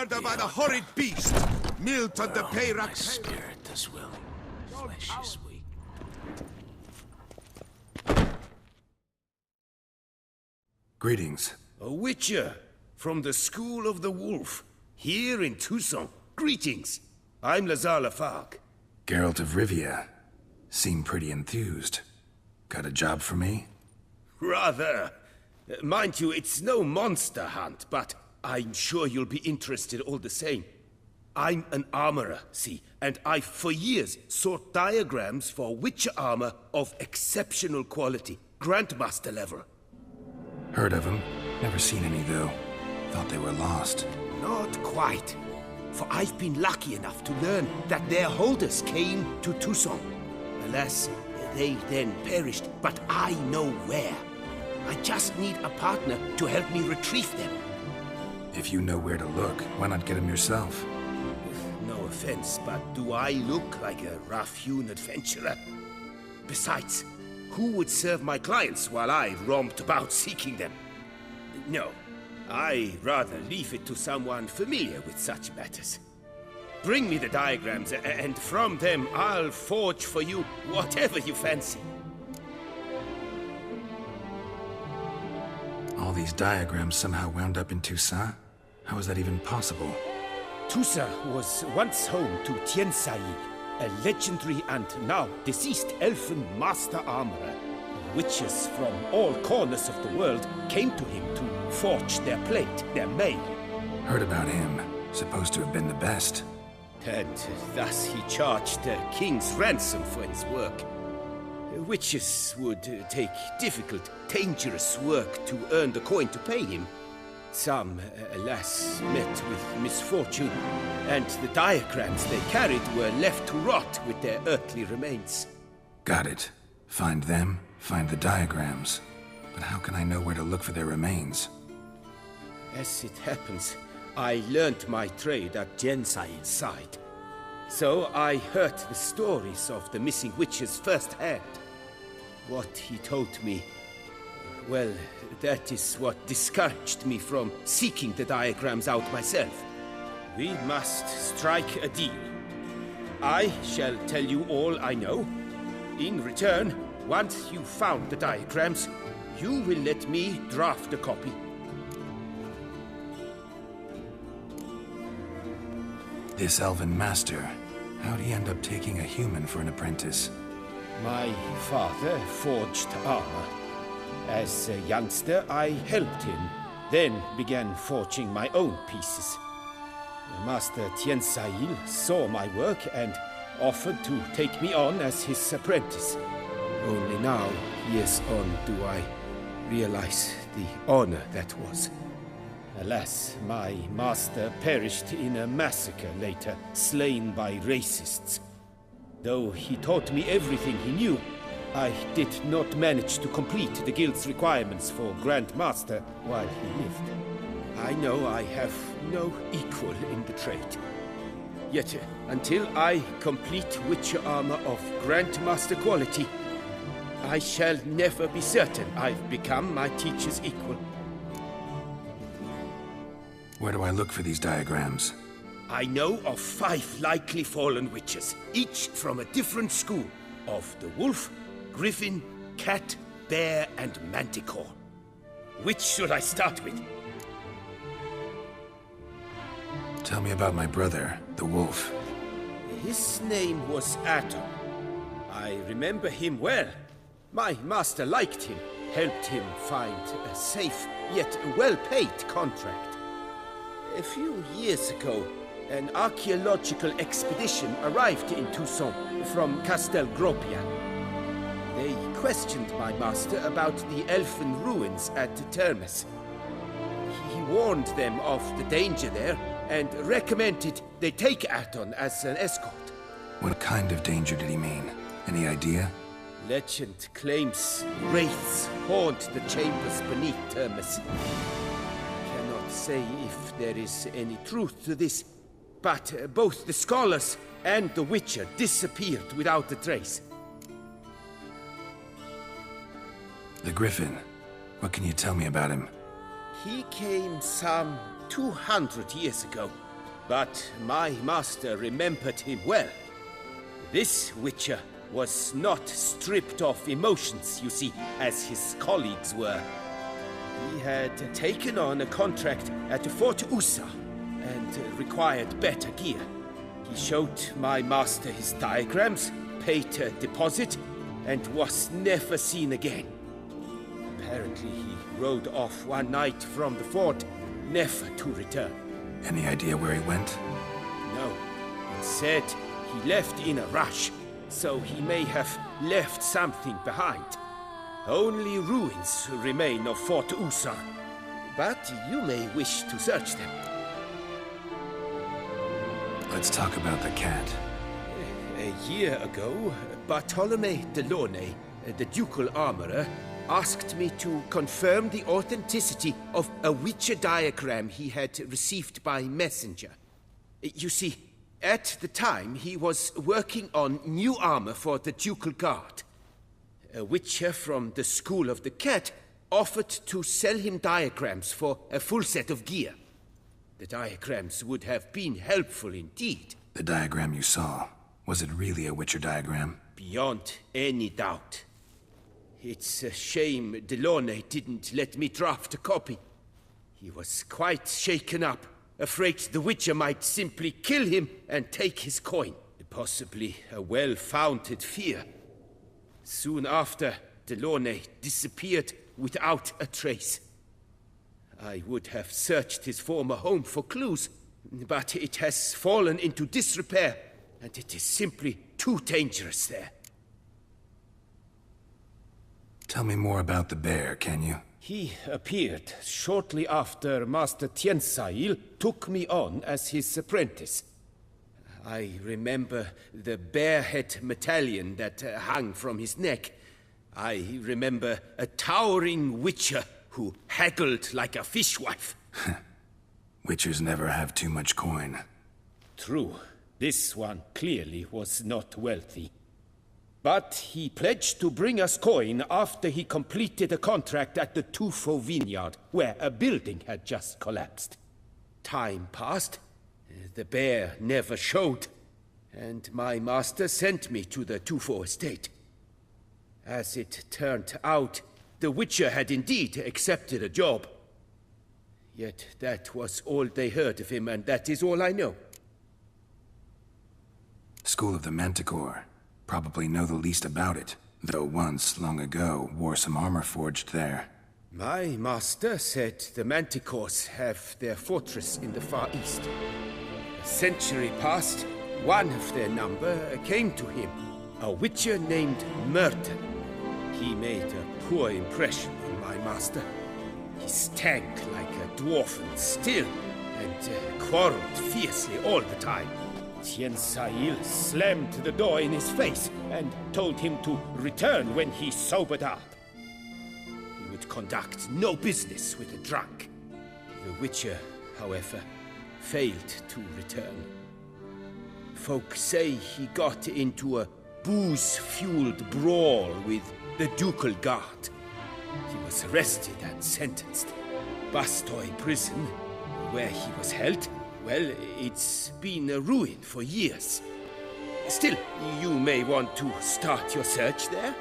murder by the horrid beast! Milt on the Peyrac. Spirit is willing, flesh is weak. Greetings. A witcher from the School of the Wolf, here in Tucson. Greetings. I'm Lazar Lafargue. Geralt of Rivia. Seem pretty enthused. Got a job for me? Rather. Mind you, it's no monster hunt, but I'm sure you'll be interested all the same. I'm an armorer, see, and I've for years sought diagrams for witcher armor of exceptional quality, Grandmaster level. Heard of them. Never seen any, though. Thought they were lost. Not quite. For I've been lucky enough to learn that their holders came to Tucson. Alas, they then perished, but I know where. I just need a partner to help me retrieve them. If you know where to look, why not get them yourself? No offense, but do I look like a rough-hewn adventurer? Besides, who would serve my clients while I romped about seeking them? No, I'd rather leave it to someone familiar with such matters. Bring me the diagrams, and from them I'll forge for you whatever you fancy. All these diagrams somehow wound up in Toussaint? How is that even possible? Toussaint was once home to Tiensail, a legendary and now deceased elfin master armorer. Witches from all corners of the world came to him to forge their plate, their mail. Heard about him. Supposed to have been the best. And thus he charged a king's ransom for his work. Witches would take difficult, dangerous work to earn the coin to pay him. Some, alas, met with misfortune, and the diagrams they carried were left to rot with their earthly remains. Got it. Find them, find the diagrams. But how can I know where to look for their remains? As it happens, I learned my trade at Jensail's side. So I heard the stories of the missing witches firsthand. What he told me, well, that is what discouraged me from seeking the diagrams out myself. We must strike a deal. I shall tell you all I know. In return, once you've found the diagrams, you will let me draft a copy. This elven master, how'd he end up taking a human for an apprentice? My father forged armor. As a youngster, I helped him, then began forging my own pieces. Master Tiensail saw my work and offered to take me on as his apprentice. Only now, years on, do I realize the honor that was. Alas, my master perished in a massacre later, slain by racists. Though he taught me everything he knew, I did not manage to complete the guild's requirements for Grand Master while he lived. I know I have no equal in the trade. Yet, until I complete Witcher armor of Grand Master quality, I shall never be certain I've become my teacher's equal. Where do I look for these diagrams? I know of 5 likely fallen witches, each from a different school of the wolf, griffin, cat, bear, and manticore. Which should I start with? Tell me about my brother, the wolf. His name was Atom. I remember him well. My master liked him, helped him find a safe, yet well-paid contract. A few years ago, an archaeological expedition arrived in Tucson from Castel Gropia. They questioned my master about the elfin ruins at Termes. He warned them of the danger there and recommended they take Aton as an escort. What kind of danger did he mean? Any idea? Legend claims wraiths haunt the chambers beneath Termes. Cannot say if there is any truth to this, but both the scholars and the Witcher disappeared without a trace. The Griffin. What can you tell me about him? He came some 200 years ago, but my master remembered him well. This Witcher was not stripped of emotions, you see, as his colleagues were. He had taken on a contract at Fort Usa and required better gear. He showed my master his diagrams, paid a deposit, and was never seen again. Apparently, he rode off one night from the fort, never to return. Any idea where he went? No. It said he left in a rush, so he may have left something behind. Only ruins remain of Fort Usa, but you may wish to search them. Let's talk about the cat. A year ago, Bartolome Delaunay, the ducal armorer, asked me to confirm the authenticity of a Witcher diagram he had received by messenger. You see, at the time he was working on new armor for the ducal guard. A Witcher from the School of the Cat offered to sell him diagrams for a full set of gear. The diagrams would have been helpful indeed. The diagram you saw, was it really a Witcher diagram? Beyond any doubt. It's a shame Delaunay didn't let me draft a copy. He was quite shaken up, afraid the Witcher might simply kill him and take his coin. Possibly a well-founded fear. Soon after, Delaunay disappeared without a trace. I would have searched his former home for clues, but it has fallen into disrepair, and it is simply too dangerous there. Tell me more about the bear, can you? He appeared shortly after Master Tiensail took me on as his apprentice. I remember the bear-head medallion that hung from his neck. I remember a towering Witcher who haggled like a fishwife. Witchers never have too much coin. True. This one clearly was not wealthy. But he pledged to bring us coin after he completed a contract at the Tufo vineyard, where a building had just collapsed. Time passed. The bear never showed, and my master sent me to the Tufo estate. As it turned out, the Witcher had indeed accepted a job. Yet that was all they heard of him, and that is all I know. School of the Manticore. Probably know the least about it, though once, long ago, wore some armor forged there. My master said the Manticores have their fortress in the Far East. A century past, one of their number came to him, a Witcher named Merton. He made a poor impression on my master. He stank like a dwarfen still, and quarreled fiercely all the time. Tiensail slammed the door in his face and told him to return when he sobered up. He would conduct no business with a drunk. The Witcher, however, failed to return. Folk say he got into a booze-fueled brawl with the ducal guard. He was arrested and sentenced. Bastoy prison, where he was held, well, it's been a ruin for years. Still, you may want to start your search there.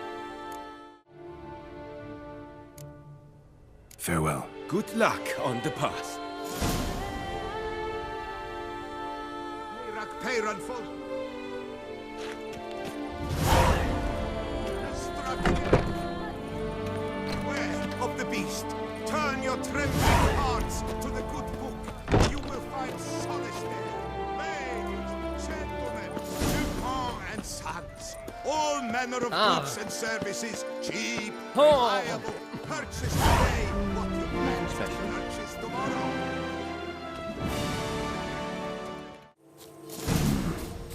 Farewell. Good luck on the path. Beware of the beast. Turn your trembling hearts to the good book. You will find solace there. Ladies, gentlemen, Dupont and Sons. All manner of goods and services, cheap, reliable. Purchase today what you plan to purchase tomorrow.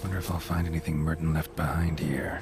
Wonder if I'll find anything Merton left behind here.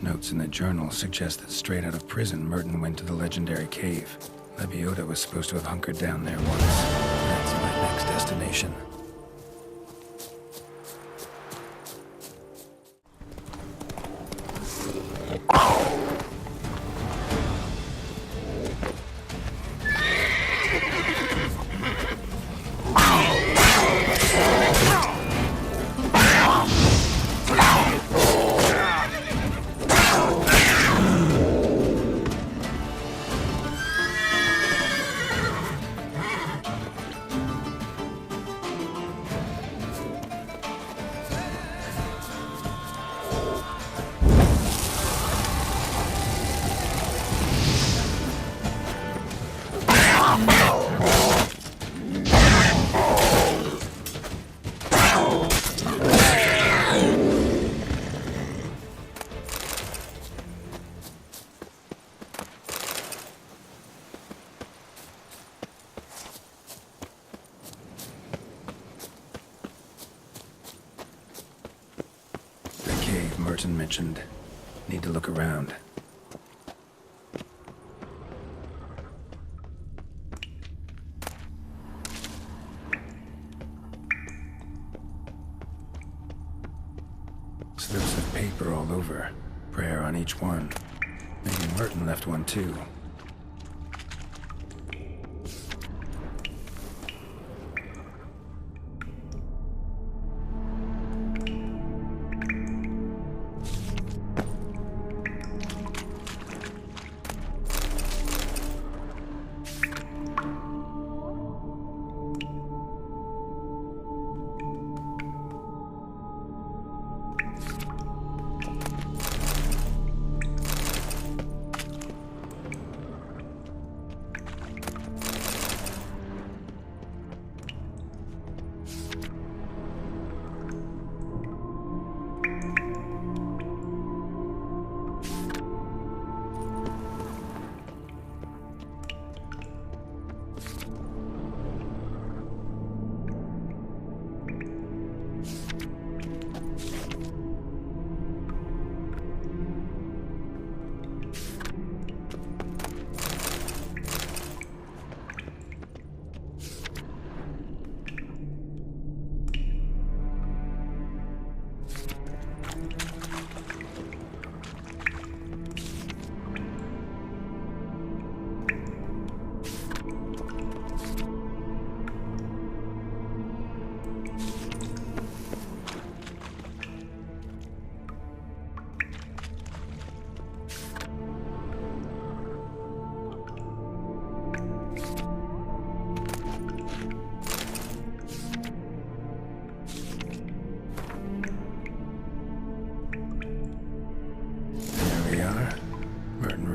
Notes in the journal suggest that straight out of prison, Merton went to the legendary cave. Lebiota was supposed to have hunkered down there once. That's my next destination. Merton mentioned. Need to look around. Slips of paper all over. Prayer on each one. Maybe Merton left one too.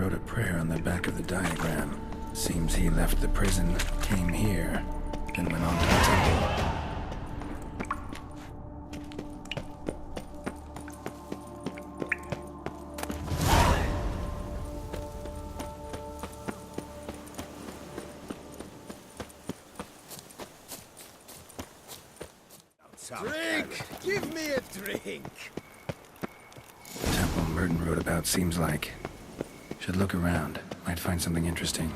wrote a prayer on the back of the diagram. Seems he left the prison, came here, then went on to the temple. Drink! Give me a drink! The temple Merton wrote about seems like. Should look around. Might find something interesting.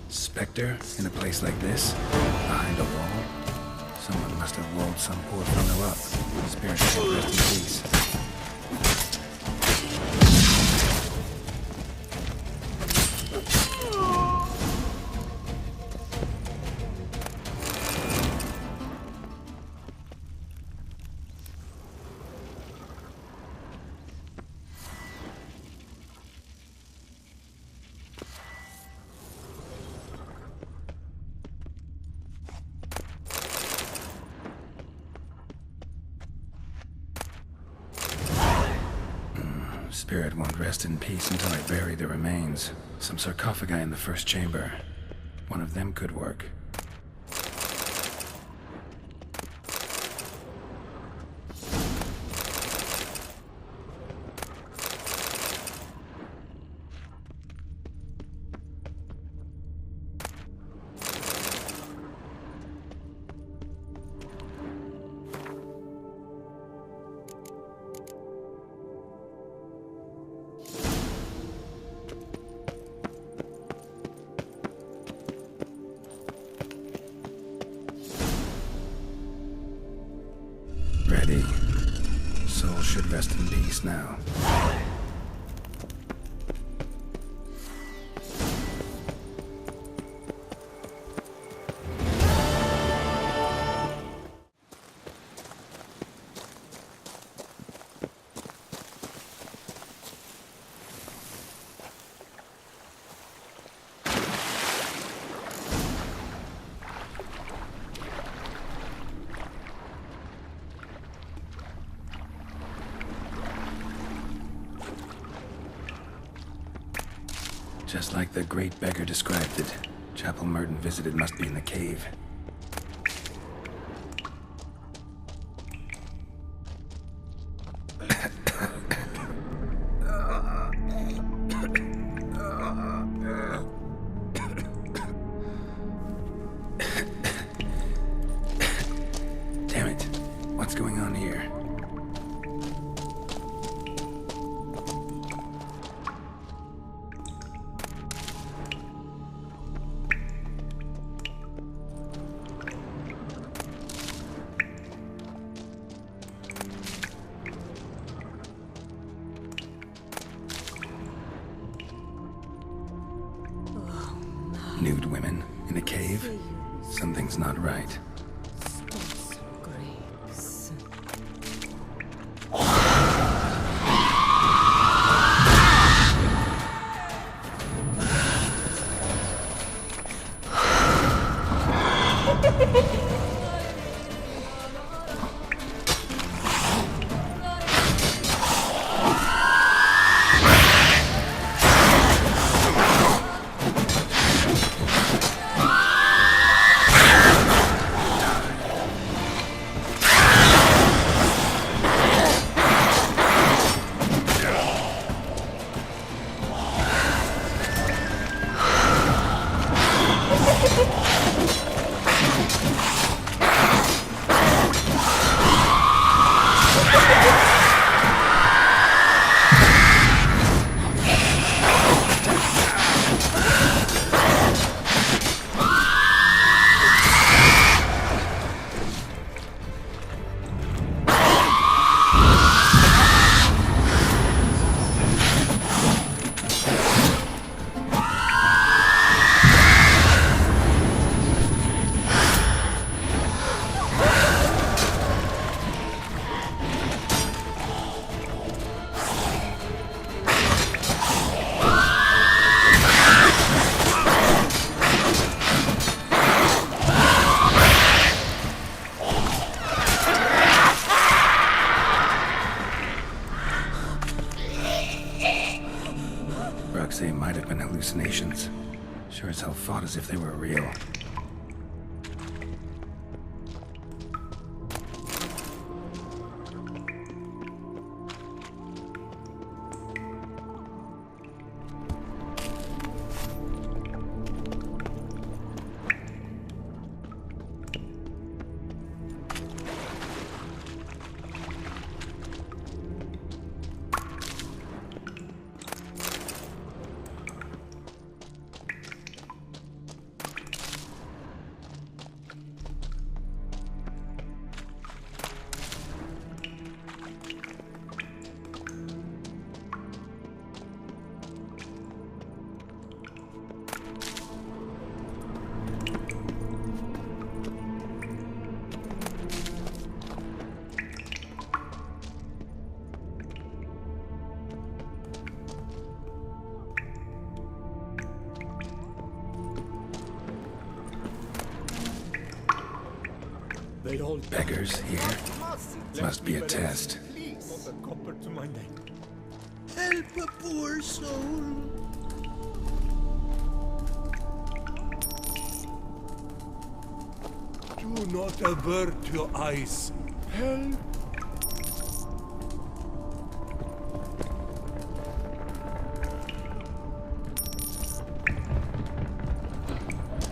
Spectre in a place like this? Behind a wall? Someone must have walled some poor fellow up. Spirit should rest in peace. Spirit won't rest in peace until I bury the remains. Some sarcophagi in the first chamber. One of them could work. Ready. Soul should rest in peace now. Just like the great beggar described it. Chapel Merton visited must be in the cave. Damn it. What's going on here? Nude women in a cave? Something's not right. Grapes. Folks say it might have been hallucinations. Sure as hell fought as if they were real. They all Beggars here? Must be a test. Not a copper to my name. Help a poor soul. Do not avert your eyes. Help.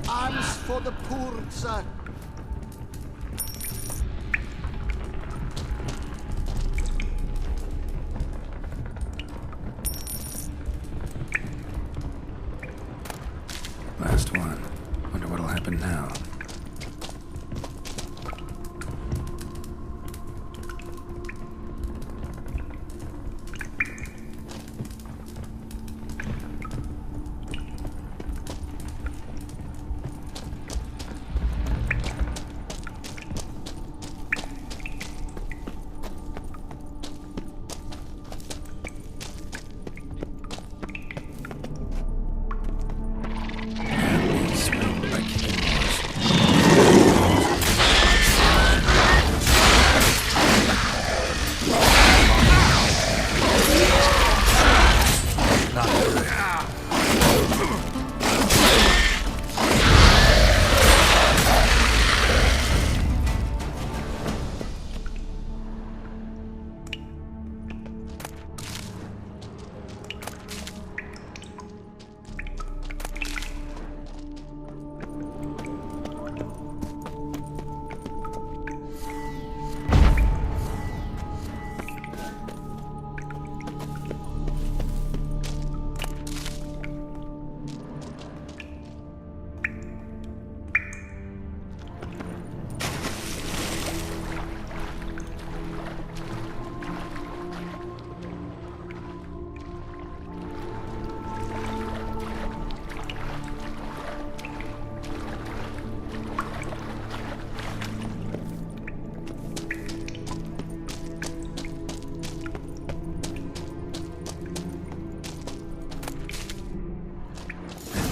Alms for the poor, sir. Last one. Wonder what'll happen now.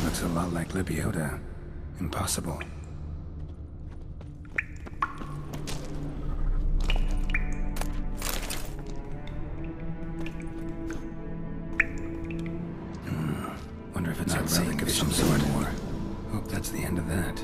Looks a lot like Libiota. Impossible. Wonder if it's a relic of some sort. Hope that's the end of that.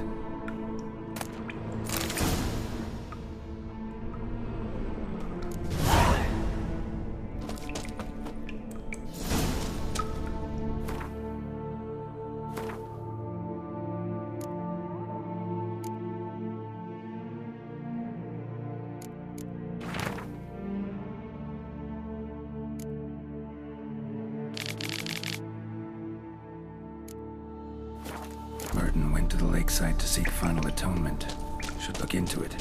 Merton went to the lakeside to seek final atonement. Should look into it.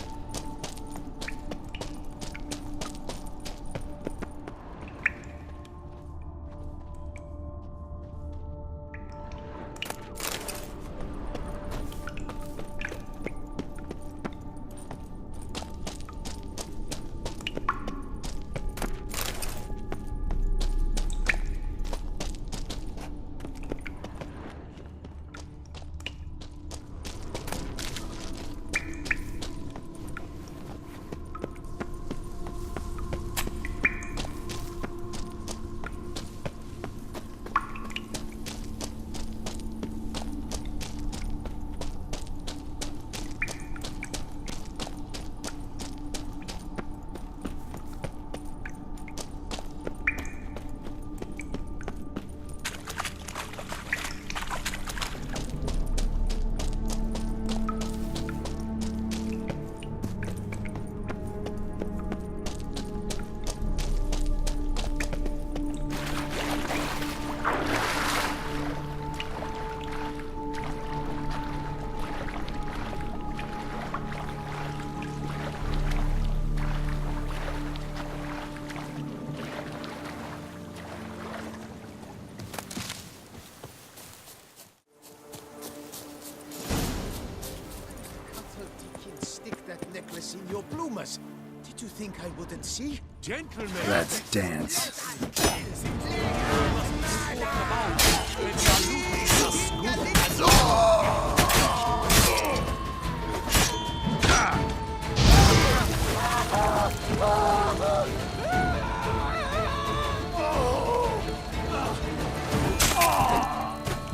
Did you think I wouldn't see? Gentlemen, Let's dance.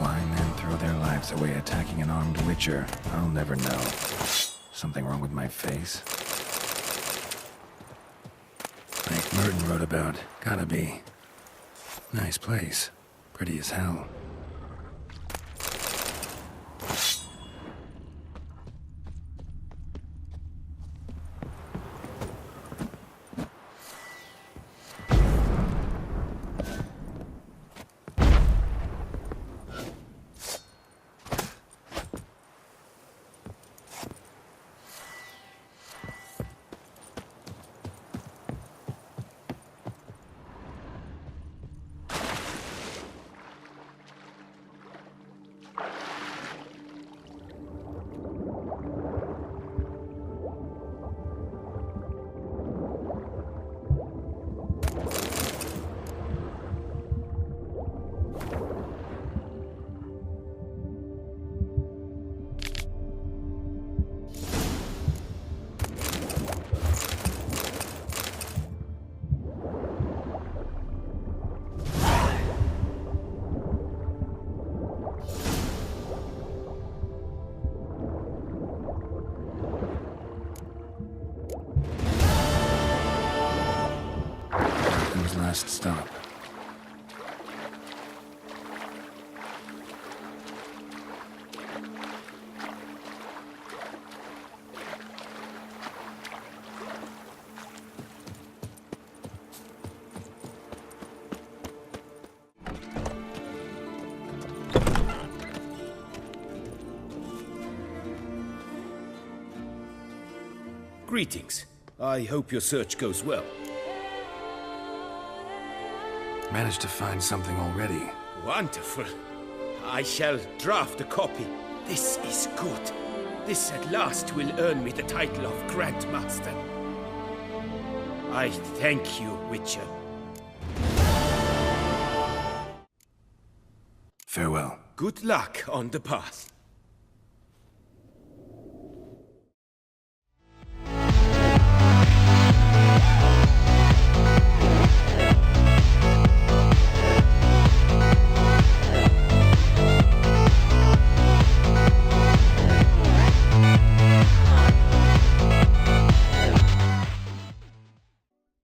Why men throw their lives away attacking an armed witcher, I'll never know. Something wrong with my face? Like Merton wrote about. Gotta be. Nice place. Pretty as hell. Last stop. Greetings. I hope your search goes well. Managed to find something already. Wonderful. I shall draft a copy. This is good. This at last will earn me the title of Grandmaster. I thank you, Witcher. Farewell. Good luck on the path.